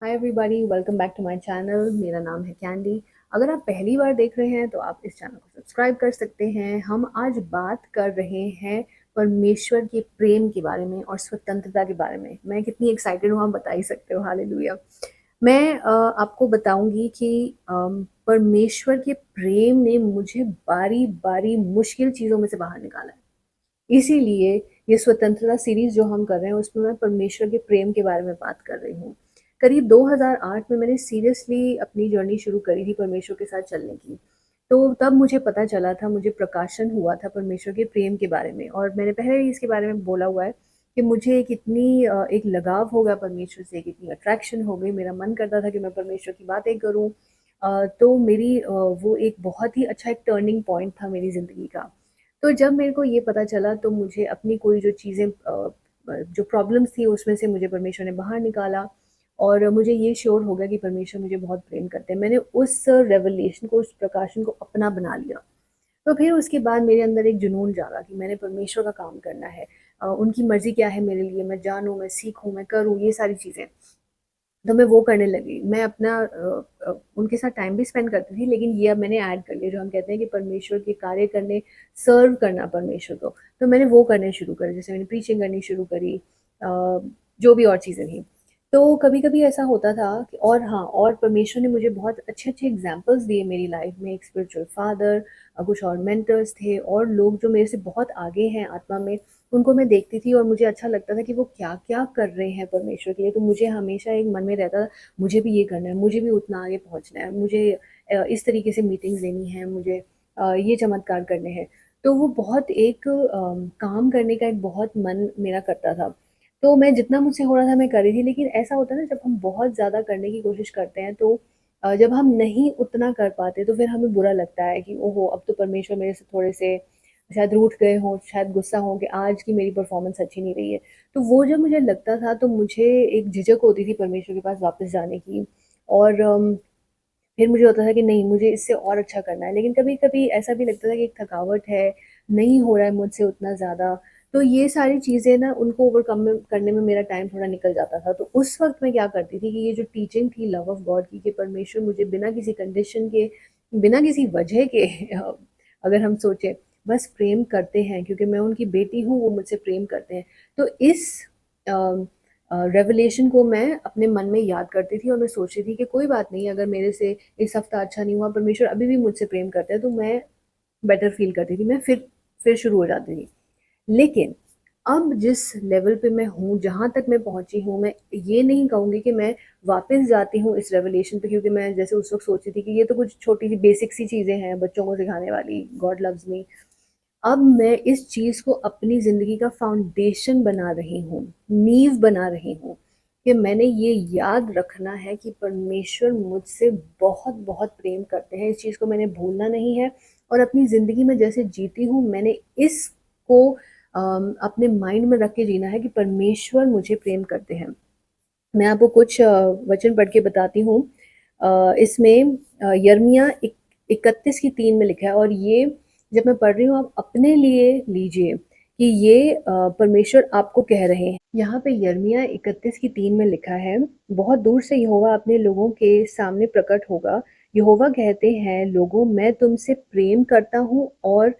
Hi everybody, welcome back to my channel. मेरा नाम है कैंडी। अगर आप पहली बार देख रहे हैं तो आप इस चैनल को सब्सक्राइब कर सकते हैं। हम आज बात कर रहे हैं परमेश्वर के प्रेम के बारे में और स्वतंत्रता के बारे में। मैं कितनी एक्साइटेड हूँ, आप बता ही सकते हो। हालेलुया। मैं आपको बताऊंगी कि परमेश्वर के प्रेम ने मुझे बारी बारी मुश्किल चीज़ों में से बाहर निकाला है। इसीलिए ये स्वतंत्रता सीरीज जो हम कर रहे हैं उसमें मैं परमेश्वर के प्रेम के बारे में बात कर रही हूँ। करीब 2008 में मैंने सीरियसली अपनी जर्नी शुरू करी थी परमेश्वर के साथ चलने की। तो तब मुझे पता चला था, मुझे प्रकाशन हुआ था परमेश्वर के प्रेम के बारे में। और मैंने पहले भी इसके बारे में बोला हुआ है कि मुझे एक इतनी एक लगाव हो गया परमेश्वर से, एक इतनी अट्रैक्शन हो गई, मेरा मन करता था कि मैं परमेश्वर की बातें करूं। तो मेरी वो एक बहुत ही अच्छा एक टर्निंग पॉइंट था मेरी ज़िंदगी का। तो जब मेरे को ये पता चला तो मुझे अपनी कोई जो चीज़ें जो प्रॉब्लम्स थी उसमें से मुझे परमेश्वर ने बाहर निकाला। और मुझे ये श्योर हो गया कि परमेश्वर मुझे बहुत प्रेम करते हैं। मैंने उस रेवलेशन को, उस प्रकाशन को अपना बना लिया। तो फिर उसके बाद मेरे अंदर एक जुनून जागा कि मैंने परमेश्वर का काम करना है। उनकी मर्ज़ी क्या है मेरे लिए, मैं जानूँ, मैं सीखूँ, मैं करूँ, ये सारी चीज़ें। तो मैं वो करने लगी। मैं अपना उनके साथ टाइम भी स्पेंड करती थी, लेकिन ये अब मैंने ऐड कर लिया, जो हम कहते हैं कि परमेश्वर के कार्य करने, सर्व करना परमेश्वर को। तो मैंने वो करने शुरू करे, जैसे मैंने प्रीचिंग करनी शुरू करी, जो भी और चीज़ें थी। तो कभी-कभी ऐसा होता था कि और हाँ, और परमेश्वर ने मुझे बहुत अच्छे-अच्छे एग्ज़ाम्पल्स दिए मेरी लाइफ़ में। एक स्पिरिचुअल फ़ादर, कुछ और मेंटर्स थे और लोग जो मेरे से बहुत आगे हैं आत्मा में, उनको मैं देखती थी और मुझे अच्छा लगता था कि वो क्या-क्या कर रहे हैं परमेश्वर के लिए। तो मुझे हमेशा एक मन में रहता था, मुझे भी ये करना है, मुझे भी उतना आगे पहुँचना है, मुझे इस तरीके से मीटिंग्स देनी है, मुझे ये चमत्कार करने हैं। तो वो बहुत एक काम करने का एक बहुत मन मेरा करता था। तो मैं जितना मुझसे हो रहा था मैं कर रही थी, लेकिन ऐसा होता है ना, जब हम बहुत ज़्यादा करने की कोशिश करते हैं तो जब हम नहीं उतना कर पाते तो फिर हमें बुरा लगता है कि ओहो! अब तो परमेश्वर मेरे से थोड़े से शायद रूठ गए हों, शायद गुस्सा हों कि आज की मेरी परफ़ॉर्मेंस अच्छी नहीं रही है। तो वो जब मुझे लगता था तो मुझे एक झिझक होती थी परमेश्वर के पास वापस जाने की। और फिर मुझे होता था कि नहीं, मुझे इससे और अच्छा करना है। लेकिन कभी-कभी ऐसा भी लगता था कि एक थकावट है, नहीं हो रहा है मुझसे उतना ज़्यादा। तो ये सारी चीज़ें ना, उनको ओवरकम में करने में मेरा टाइम थोड़ा निकल जाता था। तो उस वक़्त मैं क्या करती थी कि ये जो टीचिंग थी लव ऑफ गॉड की, कि परमेश्वर मुझे बिना किसी कंडीशन के, बिना किसी वजह के अगर हम सोचें, बस प्रेम करते हैं क्योंकि मैं उनकी बेटी हूँ, वो मुझसे प्रेम करते हैं। तो इस अ रेवलेशन को मैं अपने मन में याद करती थी और मैं सोचती थी कि कोई बात नहीं, अगर मेरे से इस हफ्ता अच्छा नहीं हुआ, परमेश्वर अभी भी मुझसे प्रेम करता है, तो मैं बेटर फील करती थी, मैं फिर शुरू हो जाती थी। लेकिन अब जिस लेवल पे मैं हूँ, जहाँ तक मैं पहुँची हूँ, मैं ये नहीं कहूँगी कि मैं वापस जाती हूँ इस रेवलेशन पे, क्योंकि मैं जैसे उस वक्त सोचती थी कि ये तो कुछ छोटी सी बेसिक सी चीज़ें हैं बच्चों को सिखाने वाली, गॉड लव्स मी। अब मैं इस चीज़ को अपनी ज़िंदगी का फाउंडेशन बना रही हूँ, नींव बना रही हूँ, कि मैंने ये याद रखना है कि परमेश्वर मुझसे बहुत-बहुत प्रेम करते हैं। इस चीज़ को मैंने भूलना नहीं है और अपनी ज़िंदगी में जैसे जीती हूँ, मैंने इसको अपने माइंड में रख के जीना है कि परमेश्वर मुझे प्रेम करते हैं। मैं आपको कुछ वचन पढ़ के बताती हूँ। इसमें यिर्मयाह 31:3 में लिखा है, और ये जब मैं पढ़ रही हूँ आप अपने लिए लीजिए कि ये परमेश्वर आपको कह रहे हैं। यहाँ पे यिर्मयाह 31:3 में लिखा है, बहुत दूर से यहोवा अपने लोगों के सामने प्रकट होगा। यहोवा कहते हैं, लोगों, मैं तुमसे प्रेम करता हूँ और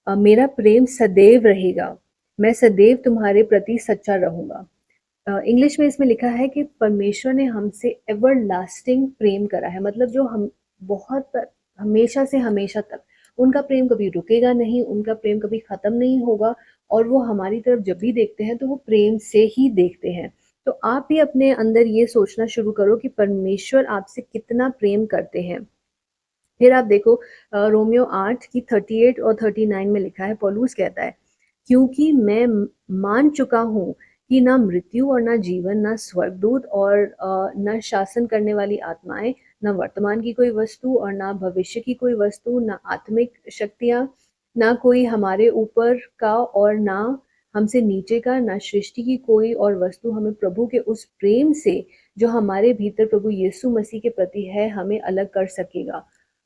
मेरा प्रेम सदैव रहेगा। मैं सदैव तुम्हारे प्रति सच्चा रहूँगा। इंग्लिश में इसमें लिखा है कि परमेश्वर ने हमसे एवरलास्टिंग प्रेम करा है, मतलब जो हम बहुत हमेशा से हमेशा तक, उनका प्रेम कभी रुकेगा नहीं, उनका प्रेम कभी खत्म नहीं होगा। और वो हमारी तरफ जब भी देखते हैं तो वो प्रेम से ही देखते हैं। तो आप भी अपने अंदर ये सोचना शुरू करो कि परमेश्वर आपसे कितना प्रेम करते हैं। फिर आप देखो, रोमियो 8 की 38 और 39 में लिखा है, पौलुस कहता है, क्योंकि मैं मान चुका हूँ कि ना मृत्यु और ना जीवन, ना स्वर्गदूत और ना शासन करने वाली आत्माएं, ना वर्तमान की कोई वस्तु और ना भविष्य की कोई वस्तु, ना आत्मिक शक्तियाँ, ना कोई हमारे ऊपर का और ना हमसे नीचे का, ना सृष्टि की कोई और वस्तु हमें प्रभु के उस प्रेम से जो हमारे भीतर प्रभु यीशु मसीह के प्रति है, हमें अलग कर सकेगा।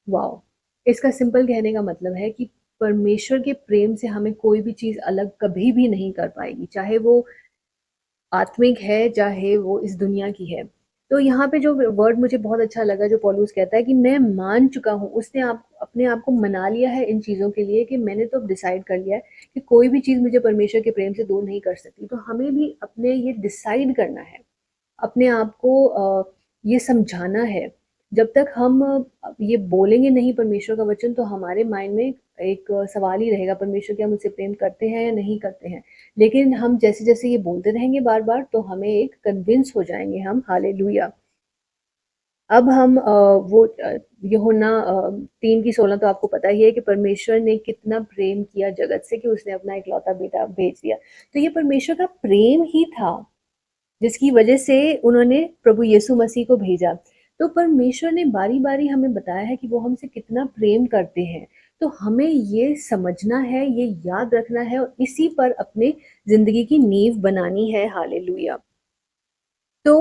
वाओ! इसका सिंपल कहने का मतलब है कि परमेश्वर के प्रेम से हमें कोई भी चीज़ अलग कभी भी नहीं कर पाएगी, चाहे वो आत्मिक है, चाहे वो इस दुनिया की है। तो यहाँ पे जो वर्ड मुझे बहुत अच्छा लगा जो पौलुस कहता है कि मैं मान चुका हूँ, उसने आप अपने आप को मना लिया है इन चीज़ों के लिए कि मैंने तो अब डिसाइड कर लिया है कि कोई भी चीज़ मुझे परमेश्वर के प्रेम से दूर नहीं कर सकती। तो हमें भी अपने ये डिसाइड करना है, अपने आप को ये समझाना है। जब तक हम ये बोलेंगे नहीं परमेश्वर का वचन, तो हमारे माइंड में एक सवाल ही रहेगा, परमेश्वर क्या मुझसे प्रेम करते हैं या नहीं करते हैं। लेकिन हम जैसे जैसे ये बोलते रहेंगे बार बार, तो हमें एक कन्विंस हो जाएंगे हम। हालेलुया। अब हम वो यूहन्ना 3:16 तो आपको पता ही है कि परमेश्वर ने कितना प्रेम किया जगत से कि उसने अपना इकलौता बेटा भेज दिया। तो ये परमेश्वर का प्रेम ही था जिसकी वजह से उन्होंने प्रभु यीशु मसीह को भेजा। तो परमेश्वर ने बारी-बारी हमें बताया है कि वो हमसे कितना प्रेम करते हैं। तो हमें ये समझना है, ये याद रखना है और इसी पर अपने ज़िंदगी की नींव बनानी है। हालेलुया। तो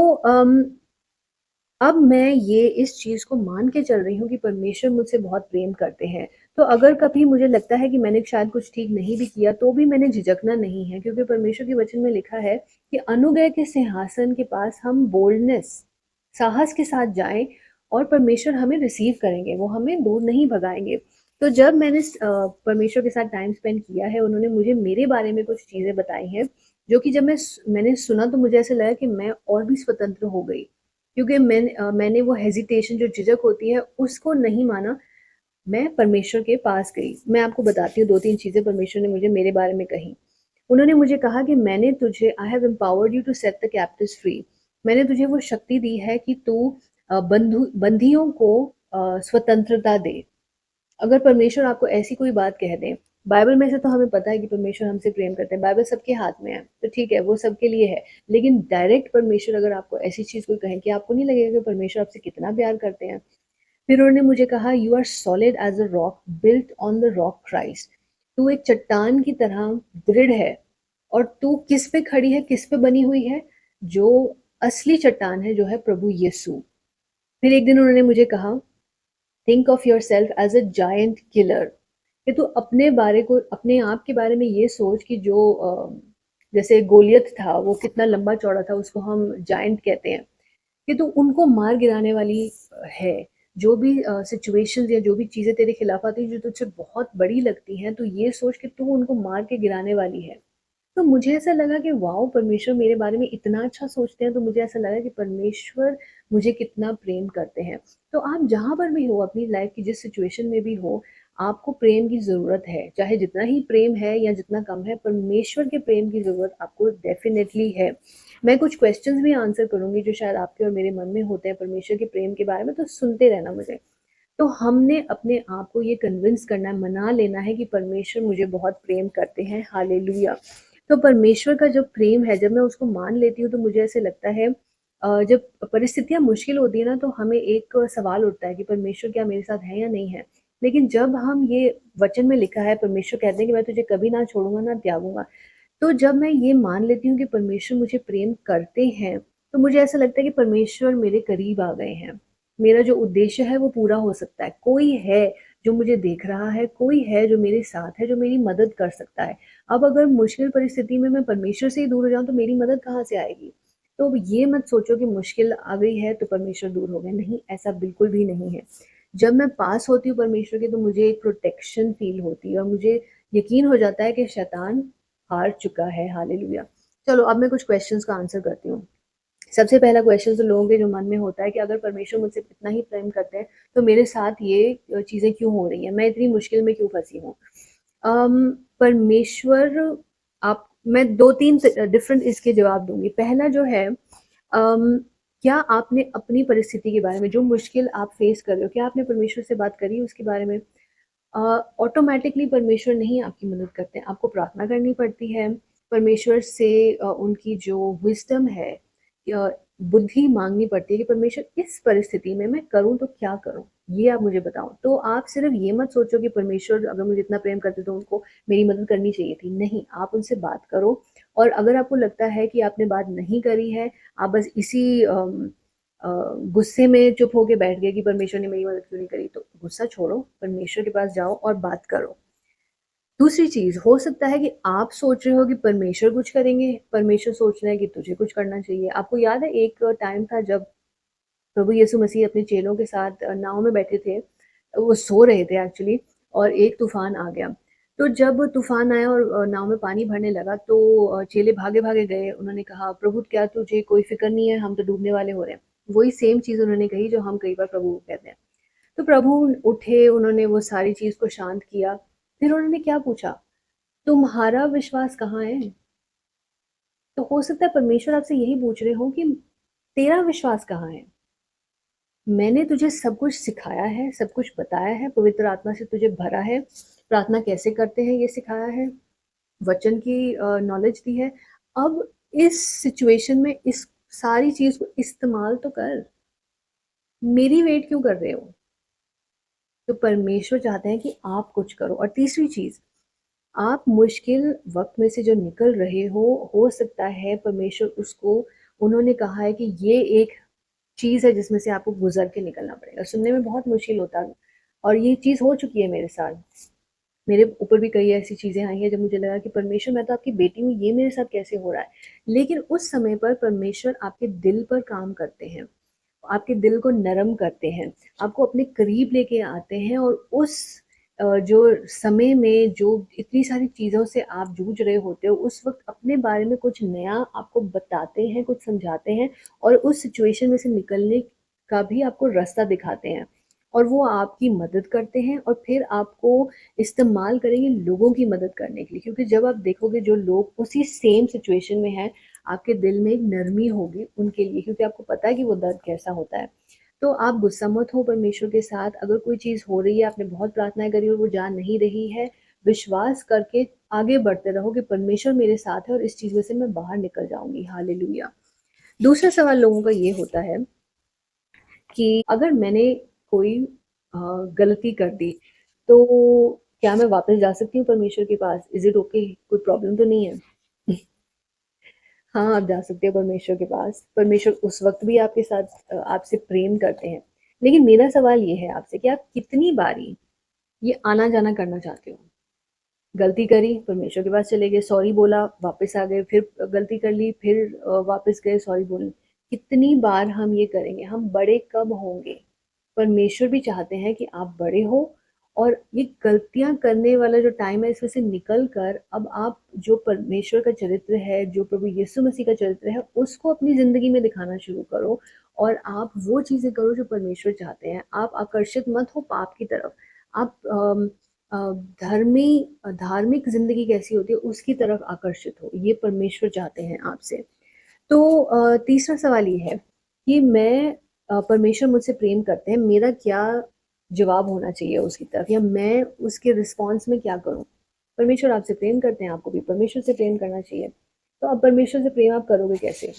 अब मैं ये इस चीज़ को मान के चल रही हूँ कि परमेश्वर मुझसे बहुत प्रेम करते हैं। तो अगर कभी मुझे लगता है कि मैंने शायद कुछ ठीक नहीं भी किया, तो भी मैंने झिझकना नहीं है, क्योंकि परमेश्वर के वचन में लिखा है कि अनुग्रह के सिंहासन के पास हम बोल्डनेस, साहस के साथ जाएँ और परमेश्वर हमें रिसीव करेंगे, वो हमें दूर नहीं भगाएँगे। तो जब मैंने परमेश्वर के साथ टाइम स्पेंड किया है, उन्होंने मुझे मेरे बारे में कुछ चीज़ें बताई हैं, जो कि जब मैंने सुना तो मुझे ऐसा लगा कि मैं और भी स्वतंत्र हो गई। क्योंकि मैंने वो हेजिटेशन जो झिझक होती है उसको नहीं माना, मैं परमेश्वर के पास गई। मैं आपको बताती हूँ 2-3 चीज़ें परमेश्वर ने मुझे मेरे बारे में कही। उन्होंने मुझे कहा कि मैंने तुझे I have empowered you to set the captives free. मैंने तुझे वो शक्ति दी है कि तू बंदियों को स्वतंत्रता दे। अगर परमेश्वर आपको ऐसी कोई बात कह दें, बाइबल में से तो हमें पता है कि परमेश्वर हमसे प्रेम करते हैं, बाइबल सबके हाथ में है, तो ठीक है, वो सबके लिए है। लेकिन डायरेक्ट परमेश्वर अगर आपको ऐसी चीज़ कोई कहें कि आपको नहीं लगेगा कि परमेश्वर आपसे कितना प्यार करते हैं। फिर उन्होंने मुझे कहा, "you are solid as a rock built on the rock Christ." तू एक चट्टान की तरह दृढ़ है। और तू किस पे खड़ी है, किस पे बनी हुई है? जो असली चट्टान है, जो है प्रभु यीशु। फिर एक दिन उन्होंने मुझे कहा, think of yourself as a giant killer, कि तू अपने बारे को, अपने आप के बारे में ये सोच कि जो जैसे गोलियत था वो कितना लंबा चौड़ा था, उसको हम जायंट कहते हैं, कि तू उनको मार गिराने वाली है। जो भी सिचुएशंस या जो भी चीज़ें तेरे खिलाफ आती हैं जो तुझसे बहुत बड़ी लगती हैं, तो ये सोच कि तू उनको मार के गिराने वाली है। तो मुझे ऐसा लगा कि वाओ! परमेश्वर मेरे बारे में इतना अच्छा सोचते हैं, तो मुझे ऐसा लगा कि परमेश्वर मुझे कितना प्रेम करते हैं। तो आप जहाँ पर भी हो, अपनी लाइफ़ की जिस सिचुएशन में भी हो, आपको प्रेम की ज़रूरत है। चाहे जितना ही प्रेम है या जितना कम है, परमेश्वर के प्रेम की ज़रूरत आपको डेफ़िनेटली है। मैं कुछ क्वेश्चन्स भी आंसर करूँगी जो शायद आपके और मेरे मन में होते हैं परमेश्वर के प्रेम के बारे में, तो सुनते रहना मुझे। तो हमने अपने आप को ये कन्विंस करना है, मना लेना है कि परमेश्वर मुझे बहुत प्रेम करते हैं। हालेलुया। तो परमेश्वर का जो प्रेम है, जब मैं उसको मान लेती हूँ, तो मुझे ऐसे लगता है जब परिस्थितियाँ मुश्किल होती है ना, तो हमें एक सवाल उठता है कि परमेश्वर क्या मेरे साथ है या नहीं है। लेकिन जब हम ये वचन में लिखा है, परमेश्वर कहते हैं कि मैं तुझे कभी ना छोड़ूंगा ना त्यागूंगा। तो जब मैं ये मान लेती हूँ कि परमेश्वर मुझे प्रेम करते हैं, तो मुझे ऐसा लगता है कि परमेश्वर मेरे करीब आ गए हैं। मेरा जो उद्देश्य है वो पूरा हो सकता है। कोई है जो मुझे देख रहा है, कोई है जो मेरे साथ है, जो मेरी मदद कर सकता है। अब अगर मुश्किल परिस्थिति में मैं परमेश्वर से ही दूर हो जाऊँ, तो मेरी मदद कहाँ से आएगी? तो ये मत सोचो कि मुश्किल आ गई है तो परमेश्वर दूर हो गए। नहीं, ऐसा बिल्कुल भी नहीं है। जब मैं पास होती हूँ परमेश्वर के, तो मुझे एक प्रोटेक्शन फ़ील होती है और मुझे यकीन हो जाता है कि शैतान हार चुका है। हालेलुया। चलो अब मैं कुछ क्वेश्चंस का आंसर करती हूँ। सबसे पहला क्वेश्चन तो लोगों के जो मन में होता है कि अगर परमेश्वर मुझसे इतना ही प्रेम करते हैं, तो मेरे साथ ये चीज़ें क्यों हो रही हैं? मैं इतनी मुश्किल में क्यों फँसी हूँ? परमेश्वर आप मैं 2-3 डिफरेंट इसके जवाब दूँगी। पहला जो है, क्या आपने अपनी परिस्थिति के बारे में, जो मुश्किल आप फेस कर रहे हो, क्या आपने परमेश्वर से बात करी उसके बारे में? अ, ऑटोमैटिकली परमेश्वर नहीं आपकी मदद करते हैं, आपको प्रार्थना करनी पड़ती है, परमेश्वर से उनकी जो विज़डम है, अ, बुद्धि माँगनी पड़ती है कि परमेश्वर इस परिस्थिति में मैं करूँ तो क्या करूँ? ये आप मुझे बताओ। तो आप सिर्फ़ ये मत सोचो कि परमेश्वर अगर मुझे इतना प्रेम करते तो उनको मेरी मदद करनी चाहिए थी। नहीं, आप उनसे बात करो और अगर आपको लगता है कि आपने बात नहीं करी है, आप बस इसी अ, गुस्से में चुप होके बैठ गए कि परमेश्वर ने मेरी मदद क्यों नहीं करी, तो गुस्सा छोड़ो, परमेश्वर के पास जाओ और बात करो। दूसरी चीज़, हो सकता है कि आप सोच रहे हो कि परमेश्वर कुछ करेंगे, परमेश्वर सोच रहा है कि तुझे कुछ करना चाहिए। आपको याद है एक टाइम था जब प्रभु यीशु मसीह अपने चेलों के साथ नाव में बैठे थे। वो सो रहे थे एक्चुअली, और एक तूफ़ान आ गया। तो जब तूफ़ान आया और नाव में पानी भरने लगा, तो चेले भागे-भागे गए। उन्होंने कहा, "प्रभु, क्या तुझे कोई फ़िक्र नहीं है? हम तो डूबने वाले हो रहे हैं।" वही सेम चीज़ उन्होंने कही जो हम कई बार प्रभु को कहते हैं। तो प्रभु उठे, उन्होंने वो सारी चीज़ को शांत किया। फिर उन्होंने क्या पूछा? तुम्हारा विश्वास कहाँ है? तो हो सकता है परमेश्वर आपसे यही पूछ रहे हो कि तेरा विश्वास कहाँ है? मैंने तुझे सब कुछ सिखाया है, सब कुछ बताया है, पवित्र आत्मा से तुझे भरा है, प्रार्थना कैसे करते हैं ये सिखाया है, वचन की नॉलेज दी है। अब इस सिचुएशन में इस सारी चीज़ को इस्तेमाल तो कर। मेरी वेट क्यों कर रहे हो? तो परमेश्वर चाहते हैं कि आप कुछ करो। और तीसरी चीज़, आप मुश्किल वक़्त में से जो निकल रहे हो सकता है परमेश्वर उसको, उन्होंने कहा है कि ये एक चीज़ है जिसमें से आपको गुज़र के निकलना पड़ेगा। सुनने में बहुत मुश्किल होता है, और ये चीज़ हो चुकी है मेरे साथ। मेरे ऊपर भी कई ऐसी चीज़ें आई हैं जब मुझे लगा कि परमेश्वर, मैं तो आपकी बेटी हूँ, ये मेरे साथ कैसे हो रहा है? लेकिन उस समय पर परमेश्वर आपके दिल पर काम करते हैं, आपके दिल को नरम करते हैं, आपको अपने करीब लेके आते हैं, और उस जो समय में जो इतनी सारी चीज़ों से आप जूझ रहे होते हो, उस वक़्त अपने बारे में कुछ नया आपको बताते हैं, कुछ समझाते हैं, और उस सिचुएशन में से निकलने का भी आपको रास्ता दिखाते हैं। और वो आपकी मदद करते हैं, और फिर आपको इस्तेमाल करेंगे लोगों की मदद करने के लिए, क्योंकि जब आप देखोगे जो लोग उसी सेम सिचुएशन में हैं, आपके दिल में एक नरमी होगी उनके लिए, क्योंकि आपको पता है कि वो दर्द कैसा होता है। तो आप गुस्सा मत हो परमेश्वर के साथ। अगर कोई चीज़ हो रही है, आपने बहुत प्रार्थनाएँ करी और वो जा नहीं रही है, विश्वास करके आगे बढ़ते रहो कि परमेश्वर मेरे साथ है और इस चीज़ में से मैं बाहर निकल जाऊँगी। हालेलुया! दूसरा सवाल लोगों का ये होता है कि अगर मैंने कोई गलती कर दी, तो क्या मैं वापस जा सकती हूँ परमेश्वर के पास? Is it okay? कोई प्रॉब्लम तो नहीं है? हाँ, आप जा सकते हो परमेश्वर के पास। परमेश्वर उस वक़्त भी आपके साथ आपसे प्रेम करते हैं। लेकिन मेरा सवाल ये है आपसे कि आप कितनी बारी ये आना-जाना करना चाहते हो? गलती करी, परमेश्वर के पास चले गए, सॉरी बोला, वापस आ गए, फिर गलती कर ली, फिर वापस गए सॉरी बोलने। कितनी बार हम ये करेंगे? हम बड़े कब होंगे? परमेश्वर भी चाहते हैं कि आप बड़े हो, और ये गलतियाँ करने वाला जो टाइम है इसमें से निकल कर अब आप जो परमेश्वर का चरित्र है, जो प्रभु यीशु मसीह का चरित्र है, उसको अपनी ज़िंदगी में दिखाना शुरू करो, और आप वो चीज़ें करो जो परमेश्वर चाहते हैं। आप आकर्षित मत हो पाप की तरफ। आप अ, धर्मी धार्मिक ज़िंदगी कैसी होती है उसकी तरफ आकर्षित हो, ये परमेश्वर चाहते हैं आपसे। तो तीसरा सवाल ये है कि परमेश्वर मुझसे प्रेम करते हैं, मेरा क्या जवाब होना चाहिए उसकी तरफ, या मैं उसके रिस्पॉन्स में क्या करूँ? परमेश्वर आपसे प्रेम करते हैं, आपको भी परमेश्वर से प्रेम करना चाहिए। तो अब परमेश्वर से प्रेम आप करोगे कैसे?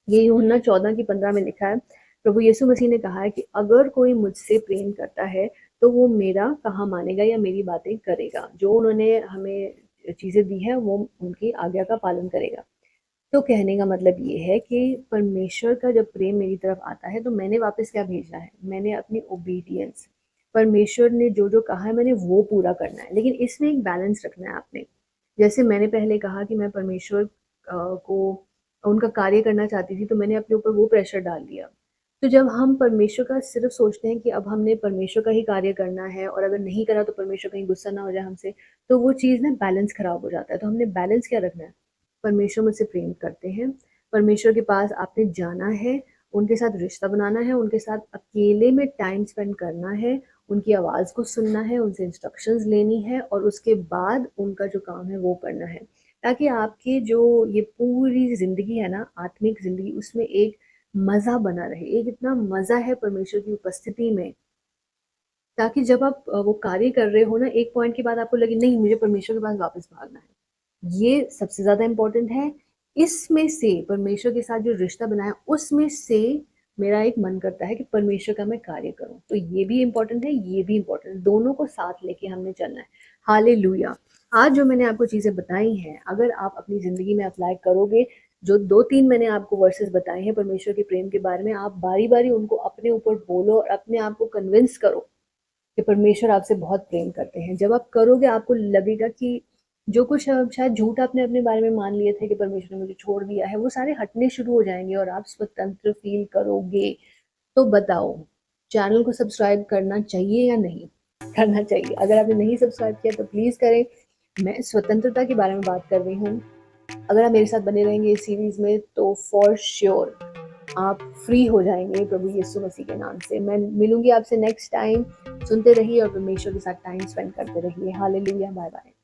ये यूहन्ना 14 की 15 में लिखा है, प्रभु यीशु मसीह ने कहा है कि अगर कोई मुझसे प्रेम करता है, तो वो मेरा कहा मानेगा या मेरी बातें करेगा। जो उन्होंने हमें चीज़ें दी हैं, वो उनकी आज्ञा का पालन करेगा। तो कहने का मतलब ये है कि परमेश्वर का जब प्रेम मेरी तरफ आता है, तो मैंने वापस क्या भेजना है? मैंने अपनी ओबीडियंस, परमेश्वर ने जो-जो कहा है मैंने वो पूरा करना है। लेकिन इसमें एक बैलेंस रखना है आपने। जैसे मैंने पहले कहा कि मैं परमेश्वर को उनका कार्य करना चाहती थी, तो मैंने अपने ऊपर वो प्रेशर डाल दिया। तो जब हम परमेश्वर का सिर्फ़ सोचते हैं कि अब हमने परमेश्वर का ही कार्य करना है, और अगर नहीं करा तो परमेश्वर कहीं गुस्सा ना हो जाए हमसे, तो वो चीज़ ना बैलेंस ख़राब हो जाता है। तो हमने बैलेंस क्या रखना है? परमेश्वर मुझसे प्रेम करते हैं, परमेश्वर के पास आपने जाना है, उनके साथ रिश्ता बनाना है, उनके साथ अकेले में टाइम स्पेंड करना है, उनकी आवाज़ को सुनना है, उनसे इंस्ट्रक्शंस लेनी है, और उसके बाद उनका जो काम है वो करना है। ताकि आपकी जो ये पूरी ज़िंदगी है ना, आत्मिक ज़िंदगी, उसमें एक मज़ा बना रहे। एक इतना मज़ा है परमेश्वर की उपस्थिति में, ताकि जब आप वो कार्य कर रहे हो ना, एक पॉइंट के बाद आपको लगे नहीं, मुझे परमेश्वर के पास वापस भागना है। ये सबसे ज़्यादा इम्पोर्टेंट है। इसमें से परमेश्वर के साथ जो रिश्ता बनाया, उसमें से मेरा एक मन करता है कि परमेश्वर का मैं कार्य करूँ। तो ये भी इम्पोर्टेंट है, ये भी इम्पोर्टेंट है। दोनों को साथ लेके हमने चलना है। हालेलुया! आज जो मैंने आपको चीज़ें बताई हैं, अगर आप अपनी ज़िंदगी में अप्लाई करोगे, जो 2-3 मैंने आपको वर्सेस बताए हैं परमेश्वर के प्रेम के बारे में, आप बारी-बारी उनको अपने ऊपर बोलो और अपने आप को कन्विंस करो कि परमेश्वर आपसे बहुत प्रेम करते हैं। जब आप करोगे, आपको लगेगा कि जो कुछ शायद झूठ आपने अपने बारे में मान लिए थे कि परमेश्वर ने मुझे छोड़ दिया है, वो सारे हटने शुरू हो जाएँगे और आप स्वतंत्र फ़ील करोगे। तो बताओ, चैनल को सब्सक्राइब करना चाहिए या नहीं करना चाहिए? अगर आपने नहीं सब्सक्राइब किया तो प्लीज़ करें। मैं स्वतंत्रता के बारे में बात कर रही हूँ। अगर आप मेरे साथ बने रहेंगे इस सीरीज़ में तो फॉर श्योर आप फ्री हो जाएँगे प्रभु यीशु मसीह के नाम से। मैं मिलूँगी आपसे नेक्स्ट टाइम। सुनते रहिए और परमेश्वर के साथ टाइम स्पेंड करते रहिए। Hallelujah, bye-bye.